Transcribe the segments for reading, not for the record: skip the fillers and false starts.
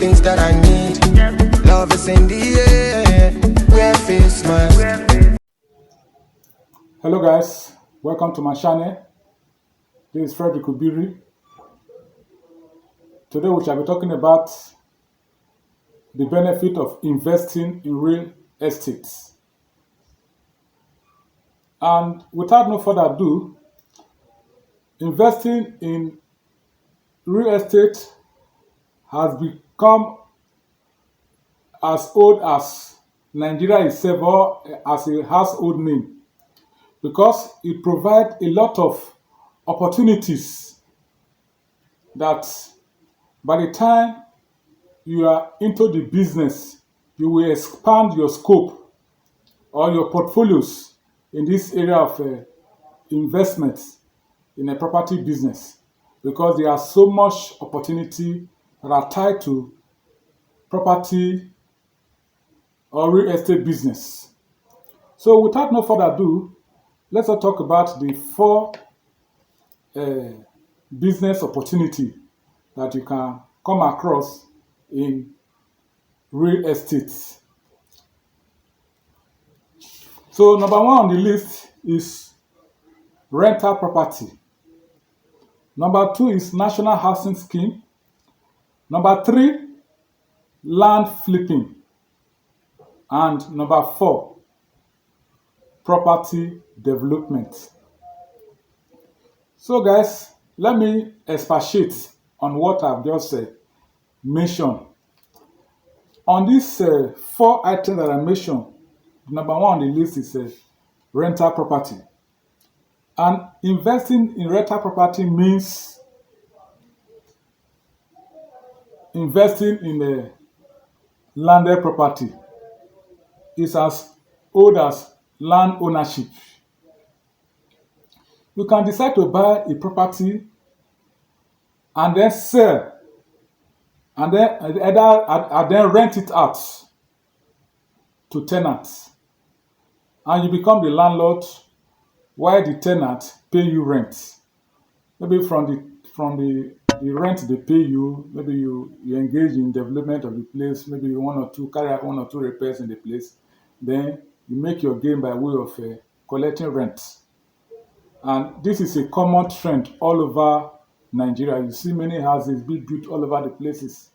things that I need. Love is in the air. Wear face mask. Hello guys, welcome to my channel. This is Frederick Ubiri. Today we shall be talking about the benefit of investing in real estate. And without no further ado, investing in real estate has become as old as Nigeria itself, or as a household name, because it provides a lot of opportunities that by the time you are into the business, you will expand your scope or your portfolios in this area of investments in a property business, because there are so much opportunity that are tied to property or real estate business. So without no further ado, let's talk about the four uh, business opportunity that you can come across in real estate. So number one on the list is rental property. Number two is national housing scheme. Number three, land flipping. And number four, property development. So guys, let me expatiate on what I've just mentioned. On these four items that I mentioned, number one on the list is rental property. And investing in rental property means investing in a landed property. It's as old as land ownership. You can decide to buy a property and then sell, and then rent it out to tenants, and you become the landlord while the tenant pay you rent. Maybe from the rent they pay you, maybe you engage in development of the place, maybe you carry out one or two repairs in the place, then you make your gain by way of collecting rent. And this is a common trend all over Nigeria. You see many houses being built all over the places.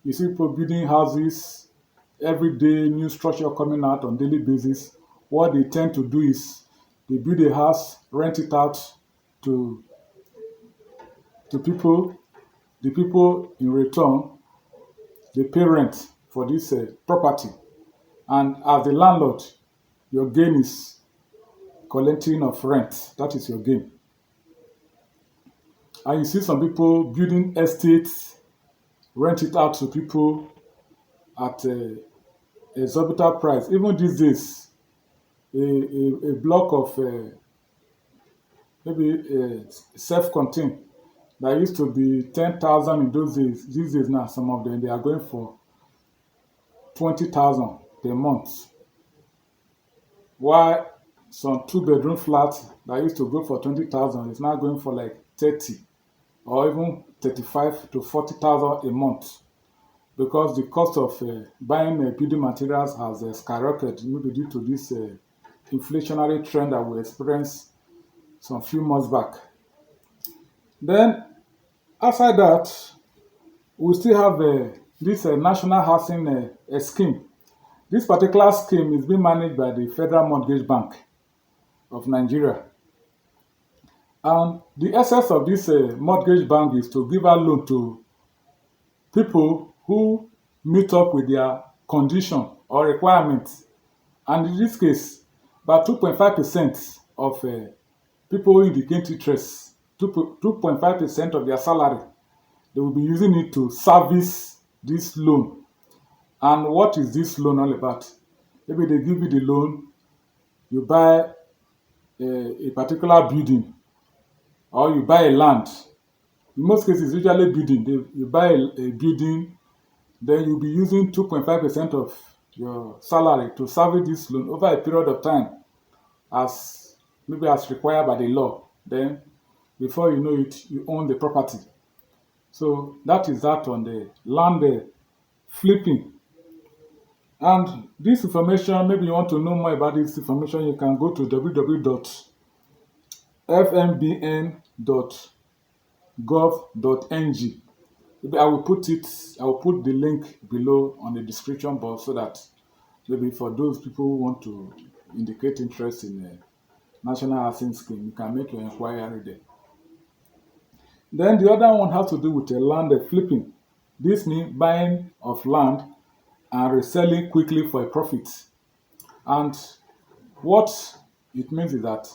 You see people building houses every day, new structure coming out on daily basis. What they tend to do is they build a house, rent it out to people. The people in return, they pay rent for this property. And as the landlord, your gain is collecting of rent. That is your gain. And you see some people building estates, rent it out to people at a exorbitant price. Even these days, a block of maybe self-contained that used to be 10,000 in those days. These days now, some of them, they are going for 20,000 per month. While some two-bedroom flats that used to go for 20,000 is now going for like 30 or even 35 to 40,000 a month, because the cost of buying building materials has skyrocketed, maybe due to this inflationary trend that we experienced some few months back. Then, aside that, we still have this national housing scheme. This particular scheme is being managed by the Federal Mortgage Bank of Nigeria. And the essence of this mortgage bank is to give a loan to people who meet up with their condition or requirements. And in this case, about 2.5% of people who indicate interest, 2.5% of their salary, they will be using it to service this loan. And what is this loan all about? Maybe they give you the loan, you buy a particular building, or you buy a land. In most cases, usually building. You buy a building, then you'll be using 2.5% of your salary to service this loan over a period of time, as maybe as required by the law. Then, before you know it, you own the property. So that is that on the land flipping. And this information, maybe you want to know more about this information, you can go to www.fmbn.gov.ng. Maybe I will put the link below on the description box so that maybe for those people who want to indicate interest in a national housing scheme, you can make your inquiry there. Then the other one has to do with a land flipping. This means buying of land and reselling quickly for a profit. And what it means is that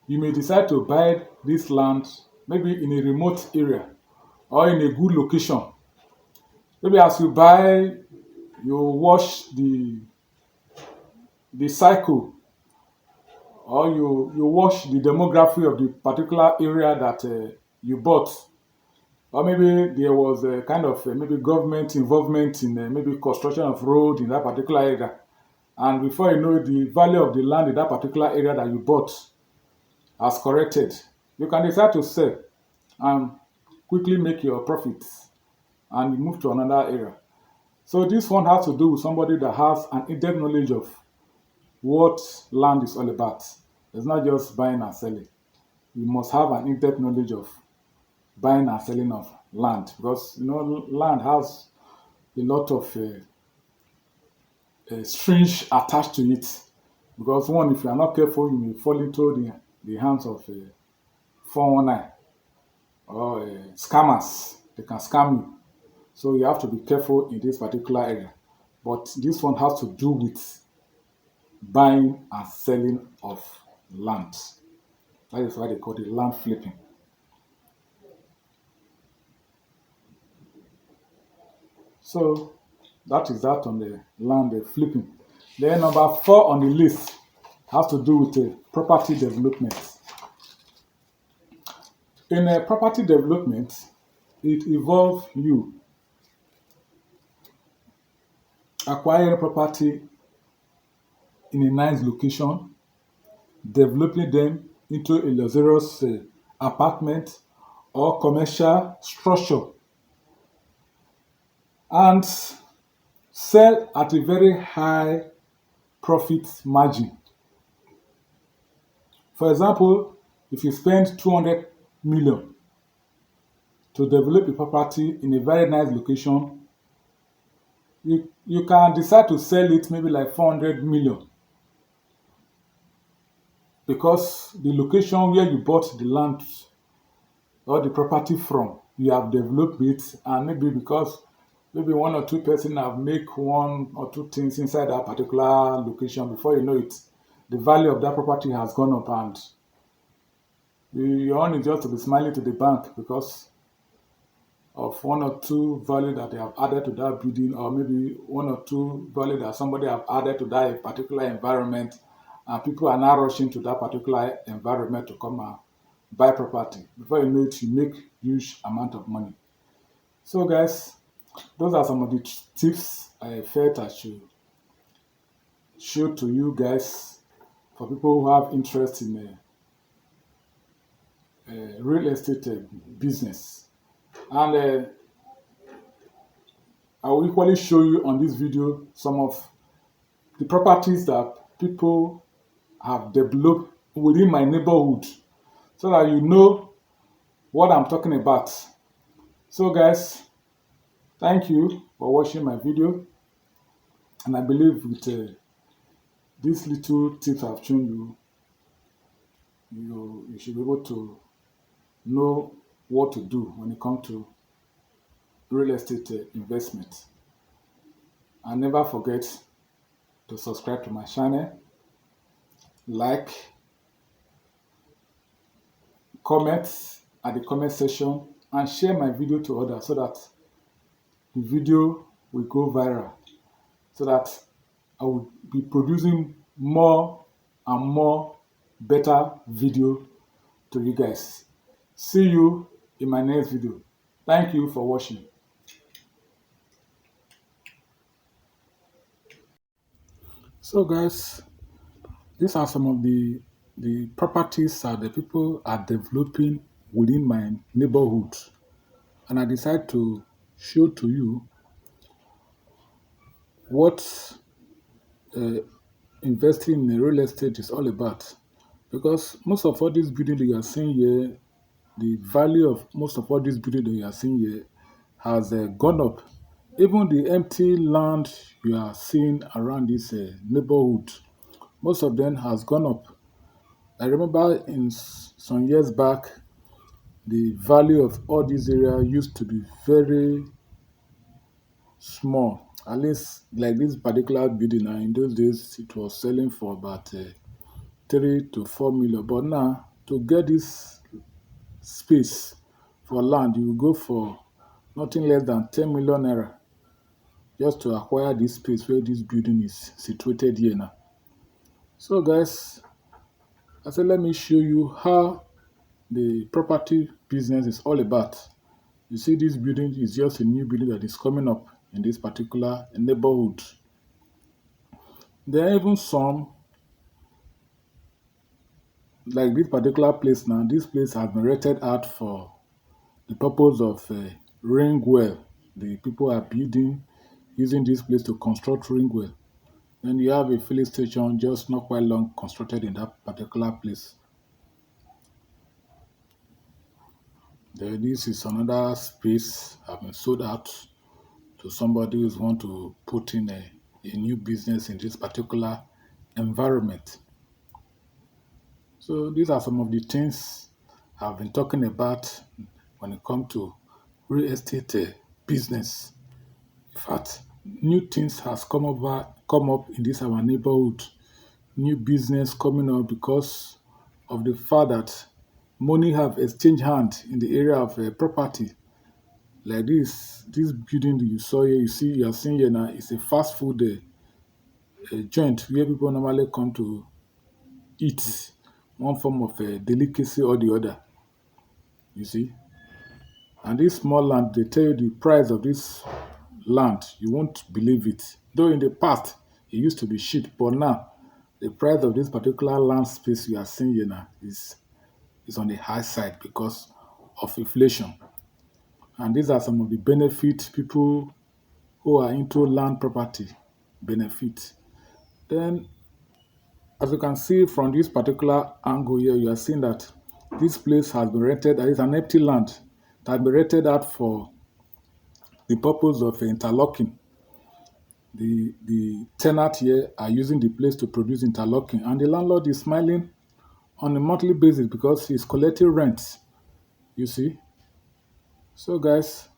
you may decide to buy this land maybe in a remote area or in a good location. Maybe as you buy, you watch the cycle, or you watch the demography of the particular area that you bought, or maybe there was a kind of maybe government involvement in maybe construction of road in that particular area, and before you know it, the value of the land in that particular area that you bought has corrected. You can decide to sell and quickly make your profits and move to another area. So this one has to do with somebody that has an in-depth knowledge of what land is all about. It's not just buying and selling. You must have an in-depth knowledge of buying and selling of land, because land has a lot of strings attached to it. Because one, if you are not careful, you may fall into the hands of 419 or scammers. They can scam you. So you have to be careful in this particular area. But this one has to do with buying and selling of land. That is why they call it land flipping. So that is that on the land flipping. Then number 4 on the list has to do with property development. In property development, it involves you acquiring property in a nice location, developing them into a luxurious apartment or commercial structure, and sell at a very high profit margin. For example, if you spend 200 million to develop a property in a very nice location, you can decide to sell it maybe like 400 million, because the location where you bought the land or the property from, you have developed it, and maybe because maybe one or two person have make one or two things inside that particular location, before you know it, the value of that property has gone up, and your own is just to be smiling to the bank because of one or two value that they have added to that building, or maybe one or two value that somebody have added to that particular environment, and people are now rushing to that particular environment to come and buy property. Before you know it, you make huge amount of money. So guys, those are some of the tips I felt I should show to you guys for people who have interest in real estate business. And I will equally show you on this video some of the properties that people have developed within my neighborhood, so that you know what I'm talking about. So guys, thank you for watching my video, and I believe with these little tips I've shown you, you should be able to know what to do when it comes to real estate investment. And never forget to subscribe to my channel, like, comment at the comment section, and share my video to others so that the video will go viral, so that I will be producing more and more better video to you guys. See you in my next video. Thank you for watching. So guys, these are some of the properties that the people are developing within my neighborhood, and I decided to show to you what uh, investing in real estate is all about. Because most of all these buildings that you are seeing here, the value of most of all these buildings that you are seeing here has gone up. Even the empty land you are seeing around this neighborhood, most of them has gone up. I remember in some years back, the value of all this area used to be very small. At least like this particular building, in those days, it was selling for about 3 to 4 million. But now, to get this space for land, you will go for nothing less than 10 million naira just to acquire this space where this building is situated here now. So, guys, I said, let me show you how the property business is all about. You see, this building is just a new building that is coming up in this particular neighborhood. There are even some, like this particular place now, this place has been rented out for the purpose of ring well. The people are building, using this place to construct ring well. Then you have a filling station just not quite long constructed in that particular place. Then this is another space have been sold out to somebody who's want to put in a new business in this particular environment. So these are some of the things I've been talking about when it comes to real estate business. In fact, new things has come up in this our neighborhood. New business coming up because of the fact that money have exchanged hand in the area of property. Like this building that you saw here, you are seeing here now, is a fast food joint where people normally come to eat one form of delicacy or the other. You see, and this small land, they tell you the price of this land, you won't believe it. Though in the past it used to be cheap, but now the price of this particular land space you are seeing here now is on the high side because of inflation. And these are some of the benefits people who are into land property benefit. Then, as you can see from this particular angle here, you are seeing that this place has been rented, there is an empty land that has been rented out for the purpose of interlocking. The tenant here are using the place to produce interlocking, and the landlord is smiling on a monthly basis because he's collecting rent. You see? So, guys,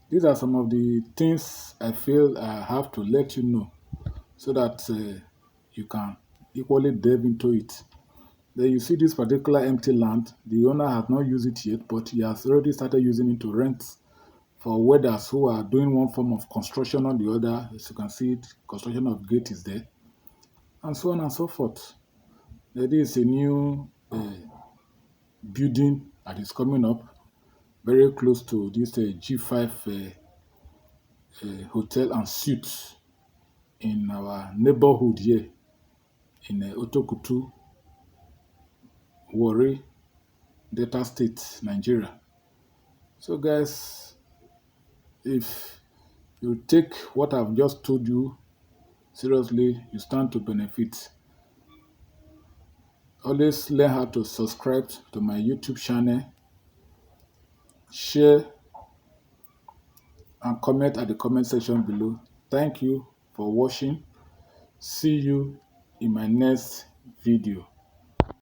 these are some of the things I feel I have to let you know so that you can equally delve into it. Then you see this particular empty land, the owner has not used it yet, but he has already started using it to rent for weathers who are doing one form of construction on the other. As you can see, it, construction of gate is there, and so on and so forth. There is a new building that is coming up very close to this G5 hotel and suites in our neighborhood here in Otokutu, Warri, Delta State, Nigeria. So, guys, if you take what I've just told you seriously, you stand to benefit. Always learn how to subscribe to my YouTube channel, share, and comment at the comment section below. Thank you for watching. See you in my next video.